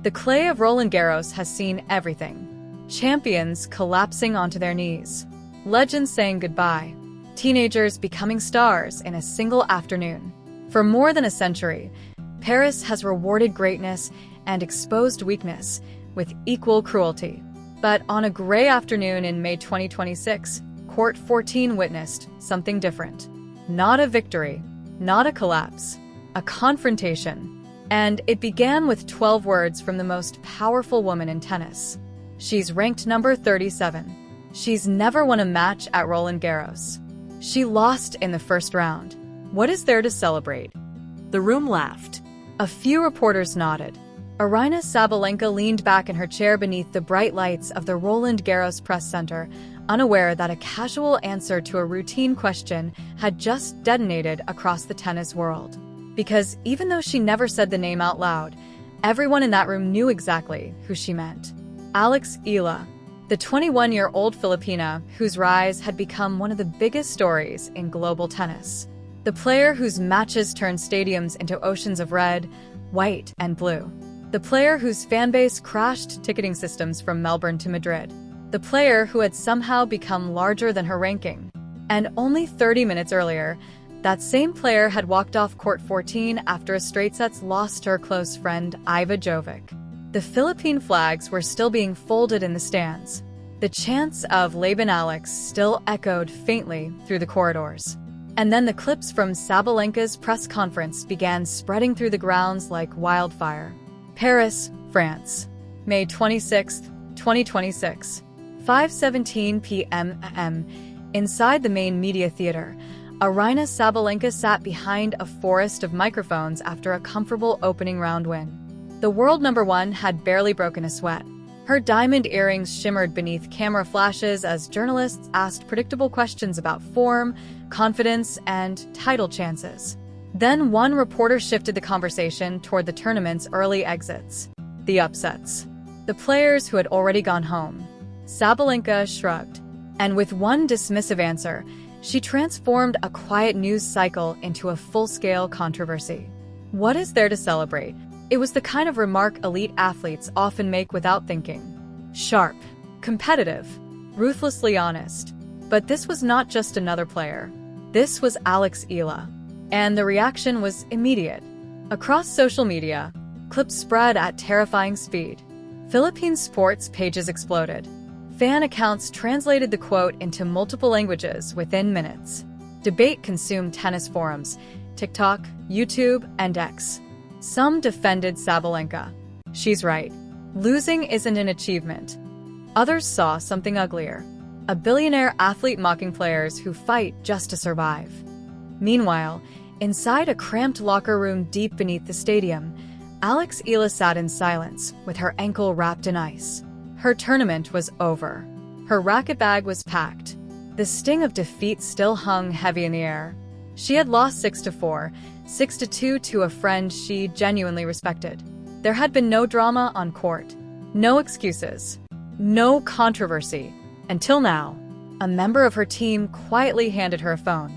The clay of Roland Garros has seen everything. Champions collapsing onto their knees. Legends saying goodbye. Teenagers becoming stars in a single afternoon. For more than a century, Paris has rewarded greatness and exposed weakness with equal cruelty. But on a gray afternoon in May 2026, Court 14 witnessed something different. Not a victory, not a collapse, a confrontation. And it began with 12 words from the most powerful woman in tennis. She's ranked number 37. She's never won a match at Roland Garros. She lost in the first round. What is there to celebrate? The room laughed. A few reporters nodded. Aryna Sabalenka leaned back in her chair beneath the bright lights of the Roland Garros Press Center, unaware that a casual answer to a routine question had just detonated across the tennis world. Because even though she never said the name out loud, everyone in that room knew exactly who she meant. Alexandra Eala, the 21-year-old Filipina whose rise had become one of the biggest stories in global tennis. The player whose matches turned stadiums into oceans of red, white, and blue. The player whose fanbase crashed ticketing systems from Melbourne to Madrid. The player who had somehow become larger than her ranking. And only 30 minutes earlier, that same player had walked off Court 14 after a straight sets loss to her close friend Iva Jovic. The Philippine flags were still being folded in the stands. The chants of Laban Alex still echoed faintly through the corridors. And then the clips from Sabalenka's press conference began spreading through the grounds like wildfire. Paris, France, May 26, 2026, 5:17 p.m. Inside the main media theater, Aryna Sabalenka sat behind a forest of microphones after a comfortable opening round win. The world number one had barely broken a sweat. Her diamond earrings shimmered beneath camera flashes as journalists asked predictable questions about form, confidence, and title chances. Then one reporter shifted the conversation toward the tournament's early exits. The upsets. The players who had already gone home. Sabalenka shrugged. And with one dismissive answer, she transformed a quiet news cycle into a full-scale controversy. What is there to celebrate? It was the kind of remark elite athletes often make without thinking. Sharp, competitive, ruthlessly honest. But this was not just another player. This was Alexandra Eala. And the reaction was immediate. Across social media, clips spread at terrifying speed. Philippine sports pages exploded. Fan accounts translated the quote into multiple languages within minutes. Debate consumed tennis forums, TikTok, YouTube, and X. Some defended Sabalenka. She's right. Losing isn't an achievement. Others saw something uglier. A billionaire athlete mocking players who fight just to survive. Meanwhile, inside a cramped locker room deep beneath the stadium, Alexandra Eala sat in silence, with her ankle wrapped in ice. Her tournament was over. Her racket bag was packed. The sting of defeat still hung heavy in the air. She had lost 6-4, 6-2 to a friend she genuinely respected. There had been no drama on court. No excuses. No controversy. Until now, a member of her team quietly handed her a phone.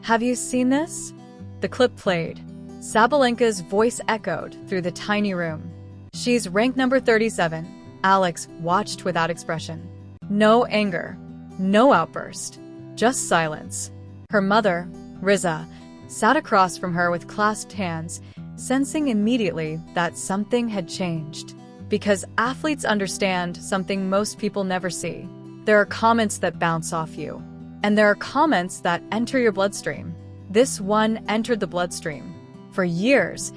"Have you seen this?" The clip played. Sabalenka's voice echoed through the tiny room. "She's ranked number 37. Alex watched without expression. No anger. No outburst. Just silence. Her mother, Riza, sat across from her with clasped hands, sensing immediately that something had changed. Because athletes understand something most people never see. There are comments that bounce off you. And there are comments that enter your bloodstream. This one entered the bloodstream. For years,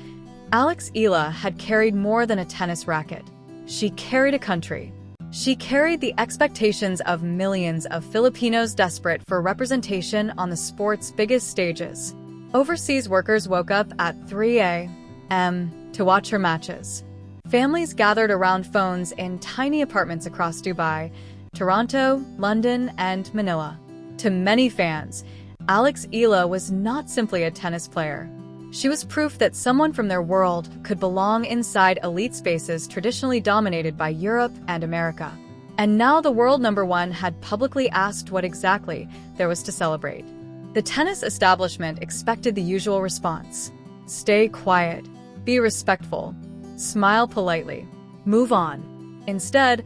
Alexandra Eala had carried more than a tennis racket. She carried a country. She carried the expectations of millions of Filipinos desperate for representation on the sport's biggest stages. Overseas workers woke up at 3 a.m. to watch her matches. Families gathered around phones in tiny apartments across Dubai, Toronto, London, and Manila. To many fans, Alexandra Eala was not simply a tennis player. She was proof that someone from their world could belong inside elite spaces traditionally dominated by Europe and America. And now the world number one had publicly asked what exactly there was to celebrate. The tennis establishment expected the usual response. Stay quiet. Be respectful. Smile politely. Move on. Instead,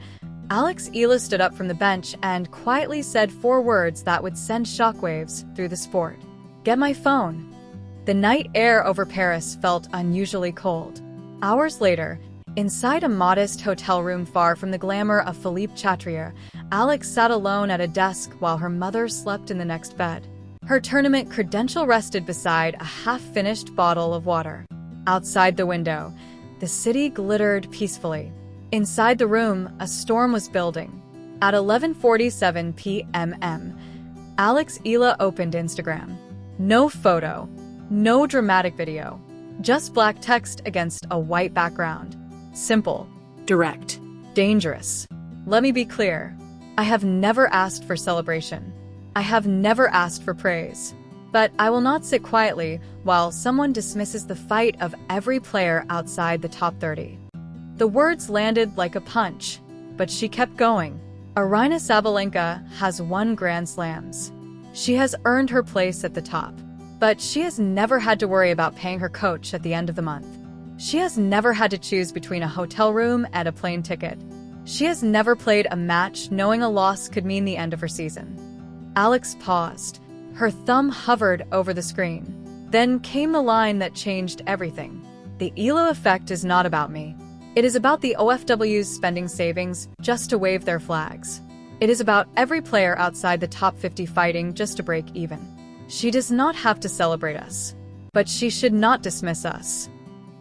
Alex Eala stood up from the bench and quietly said 4 words that would send shockwaves through the sport. "Get my phone." The night air over Paris felt unusually cold. Hours later, inside a modest hotel room far from the glamour of Philippe Chatrier, Alex sat alone at a desk while her mother slept in the next bed. Her tournament credential rested beside a half-finished bottle of water. Outside the window, the city glittered peacefully. Inside the room, a storm was building. At 11:47 p.m., Alex Eala opened Instagram. No photo, no dramatic video, just black text against a white background. Simple. Direct. Dangerous. Let me be clear. I have never asked for celebration. I have never asked for praise. But I will not sit quietly while someone dismisses the fight of every player outside the top 30. The words landed like a punch, but she kept going. Aryna Sabalenka has won Grand Slams. She has earned her place at the top. But she has never had to worry about paying her coach at the end of the month. She has never had to choose between a hotel room and a plane ticket. She has never played a match knowing a loss could mean the end of her season. Alex paused. Her thumb hovered over the screen. Then came the line that changed everything. The Eala effect is not about me. It is about the OFW's spending savings just to wave their flags. It is about every player outside the top 50 fighting just to break even. She does not have to celebrate us, but she should not dismiss us.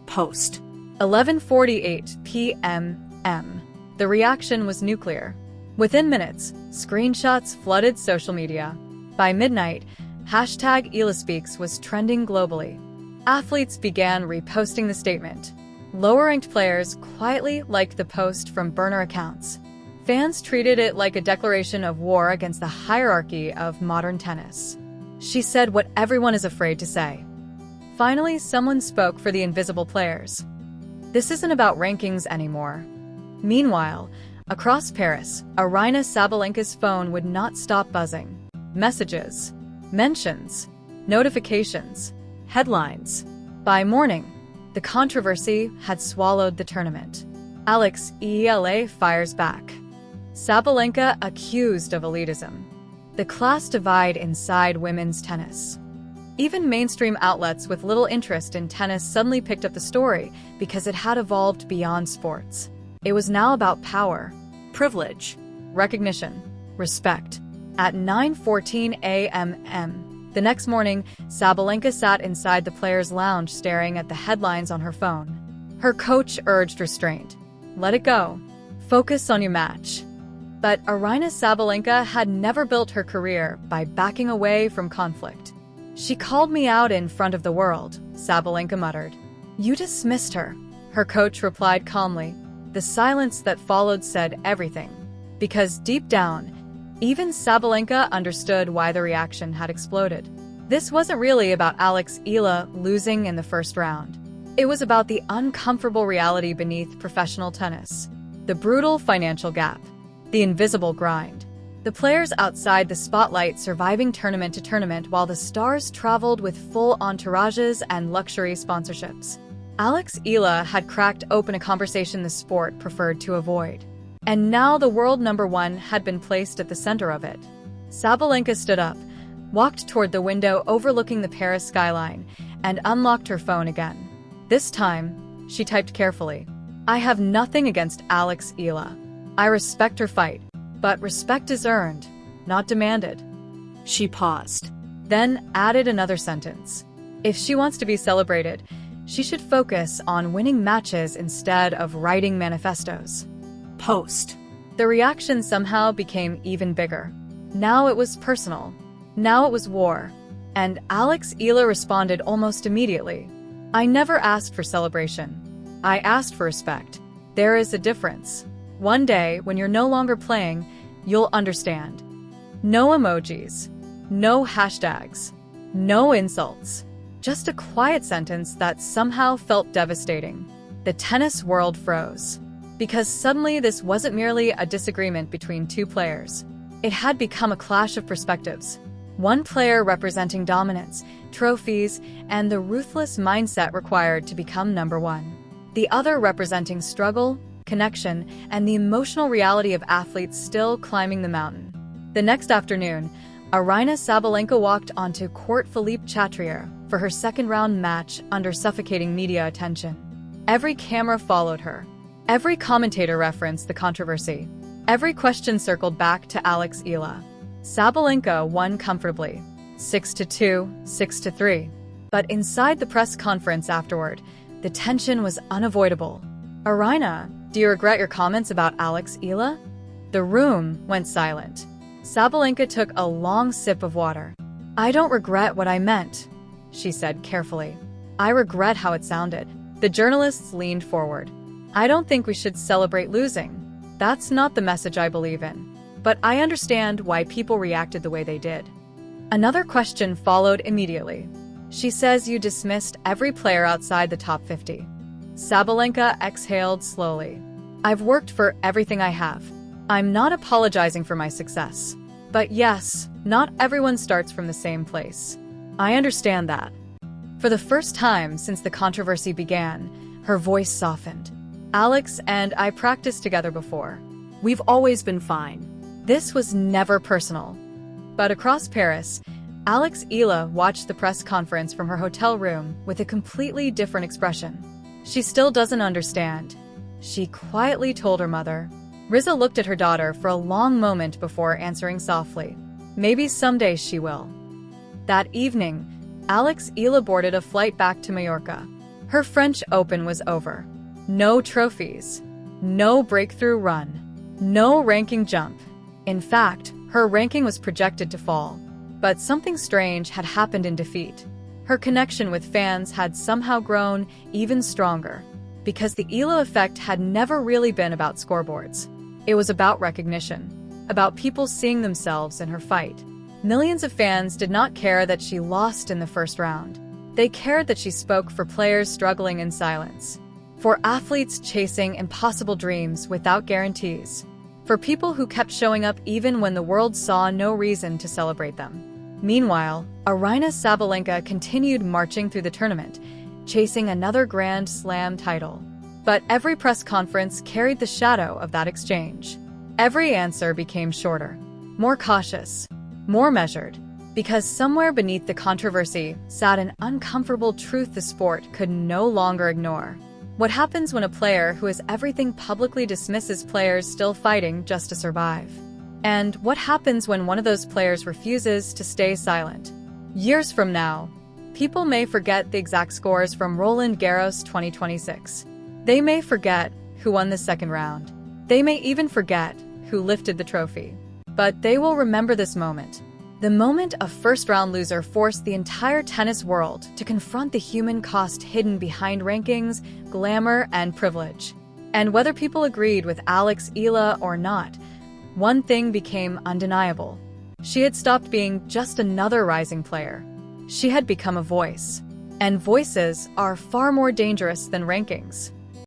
Post. 11:48 p.m. The reaction was nuclear. Within minutes, screenshots flooded social media. By midnight, #EalaSpeaks was trending globally. Athletes began reposting the statement. Lower-ranked players quietly liked the post from burner accounts. Fans treated it like a declaration of war against the hierarchy of modern tennis. She said what everyone is afraid to say. Finally, someone spoke for the invisible players. This isn't about rankings anymore. Meanwhile, across Paris, Aryna Sabalenka's phone would not stop buzzing. Messages, mentions, notifications, headlines. By morning, the controversy had swallowed the tournament. Alex Eala fires back. Sabalenka accused of elitism. The class divide inside women's tennis. Even mainstream outlets with little interest in tennis suddenly picked up the story because it had evolved beyond sports. It was now about power, Privilege. recognition, respect. At 9:14 a.m. the next morning, Sabalenka sat inside the players' lounge staring at the headlines on her phone. Her coach urged restraint. Let it go. Focus on your match. But Aryna Sabalenka had never built her career by backing away from conflict. She called me out in front of the world, Sabalenka muttered. You dismissed her. Her coach replied calmly. The silence that followed said everything. Because deep down, even Sabalenka understood why the reaction had exploded. This wasn't really about Alex Eala losing in the first round. It was about the uncomfortable reality beneath professional tennis. The brutal financial gap. The invisible grind. The players outside the spotlight surviving tournament to tournament while the stars traveled with full entourages and luxury sponsorships. Alex Eala had cracked open a conversation the sport preferred to avoid. And now the world number one had been placed at the center of it. Sabalenka stood up, walked toward the window overlooking the Paris skyline, and unlocked her phone again. This time, she typed carefully. I have nothing against Alex Eala. I respect her fight, but respect is earned, not demanded. She paused. Then added another sentence. If she wants to be celebrated, she should focus on winning matches instead of writing manifestos. Post. The reaction somehow became even bigger. Now it was personal. Now it was war. And Alex Eala responded almost immediately. I never asked for celebration. I asked for respect. There is a difference. One day, when you're no longer playing, you'll understand. No emojis. No hashtags. No insults. Just a quiet sentence that somehow felt devastating. The tennis world froze. Because suddenly this wasn't merely a disagreement between two players. It had become a clash of perspectives. One player representing dominance, trophies, and the ruthless mindset required to become number one. The other representing struggle, connection, and the emotional reality of athletes still climbing the mountain. The next afternoon, Aryna Sabalenka walked onto Court Philippe Chatrier for her second-round match under suffocating media attention. Every camera followed her. Every commentator referenced the controversy. Every question circled back to Alex Eala. Sabalenka won comfortably, 6-2, 6-3. But inside the press conference afterward, the tension was unavoidable. "Aryna, do you regret your comments about Alex Eala?" The room went silent. Sabalenka took a long sip of water. "I don't regret what I meant," she said carefully. "I regret how it sounded." The journalists leaned forward. "I don't think we should celebrate losing. That's not the message I believe in. But I understand why people reacted the way they did." Another question followed immediately. "She says you dismissed every player outside the top 50. Sabalenka exhaled slowly. "I've worked for everything I have. I'm not apologizing for my success. But yes, not everyone starts from the same place. I understand that." For the first time since the controversy began, her voice softened. "Alex and I practiced together before. We've always been fine." This was never personal. But across Paris, Alex Eala watched the press conference from her hotel room with a completely different expression. She still doesn't understand, she quietly told her mother. Riza looked at her daughter for a long moment before answering softly. "Maybe someday she will." That evening, Alex Eala boarded a flight back to Mallorca. Her French Open was over. No trophies, no breakthrough run, no ranking jump. In fact, her ranking was projected to fall. But something strange had happened in defeat. Her connection with fans had somehow grown even stronger, because the Eala effect had never really been about scoreboards. It was about recognition, about people seeing themselves in her fight. Millions of fans did not care that she lost in the first round. They cared that she spoke for players struggling in silence, for athletes chasing impossible dreams without guarantees, for people who kept showing up even when the world saw no reason to celebrate them. Meanwhile, Aryna Sabalenka continued marching through the tournament, chasing another Grand Slam title. But every press conference carried the shadow of that exchange. Every answer became shorter, more cautious, more measured, because somewhere beneath the controversy sat an uncomfortable truth the sport could no longer ignore. What happens when a player who is everything publicly dismisses players still fighting just to survive? And what happens when one of those players refuses to stay silent? Years from now, people may forget the exact scores from Roland Garros 2026. They may forget who won the second round. They may even forget who lifted the trophy. But they will remember this moment. The moment a first-round loser forced the entire tennis world to confront the human cost hidden behind rankings, glamour, and privilege. And whether people agreed with Alex Eala or not, one thing became undeniable. She had stopped being just another rising player. She had become a voice. And voices are far more dangerous than rankings.